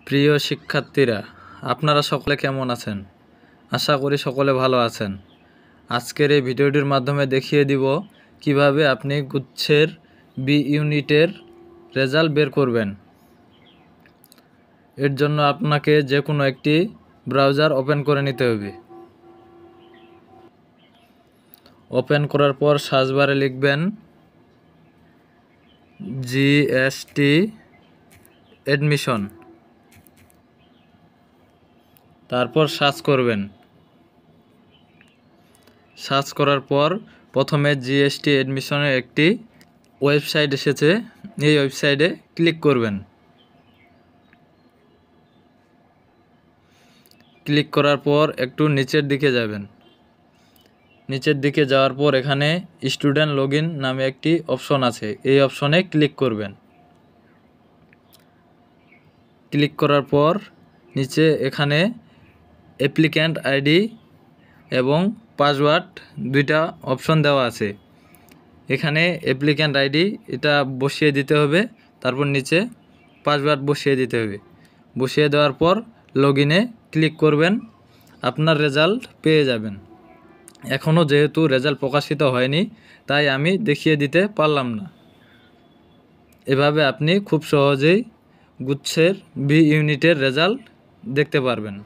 প্রিয় শিক্ষার্থীরা, আপনারা সকলে কেমন আছেন? আশা করি সকলে ভালো আছেন। আজকের এই ভিডিওটির মাধ্যমে দেখিয়ে দিব কিভাবে আপনি গুচ্ছের বি ইউনিটের রেজাল্ট বের করবেন। এর জন্য আপনাকে যে কোনো একটি ব্রাউজার ওপেন করে নিতে হবে। ওপেন করার পর সার্চ বারে লিখবেন জিএসটি অ্যাডমিশন, তারপর সার্চ করবেন। সার্চ করার পর প্রথমে জিএসটি অ্যাডমিশনের একটি ওয়েবসাইট এসেছে, এই ওয়েবসাইটে ক্লিক করবেন। ক্লিক করার পর একটু নিচের দিকে যাবেন। নিচের দিকে যাওয়ার পর এখানে স্টুডেন্ট লগইন নামে একটি অপশন আছে, এই অপশনে ক্লিক করবেন। ক্লিক করার পর নিচে এখানে অ্যাপ্লিক্যান্ট আইডি এবং পাসওয়ার্ড দুইটা অপশন দেওয়া আছে। এখানে অ্যাপ্লিক্যান্ট আইডি এটা বসিয়ে দিতে হবে, তারপর নিচে পাসওয়ার্ড বসিয়ে দিতে হবে। বসিয়ে দেওয়ার পর লগইনে ক্লিক করবেন, আপনার রেজাল্ট পেয়ে যাবেন। এখনও যেহেতু রেজাল্ট প্রকাশিত হয়নি, তাই আমি দেখিয়ে দিতে পারলাম না। এভাবে আপনি খুব সহজেই গুচ্ছের বি ইউনিটের রেজাল্ট দেখতে পারবেন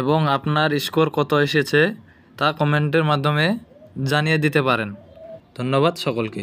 এবং আপনার স্কোর কত এসেছে তা কমেন্টের মাধ্যমে জানিয়ে দিতে পারেন। ধন্যবাদ সকলকে।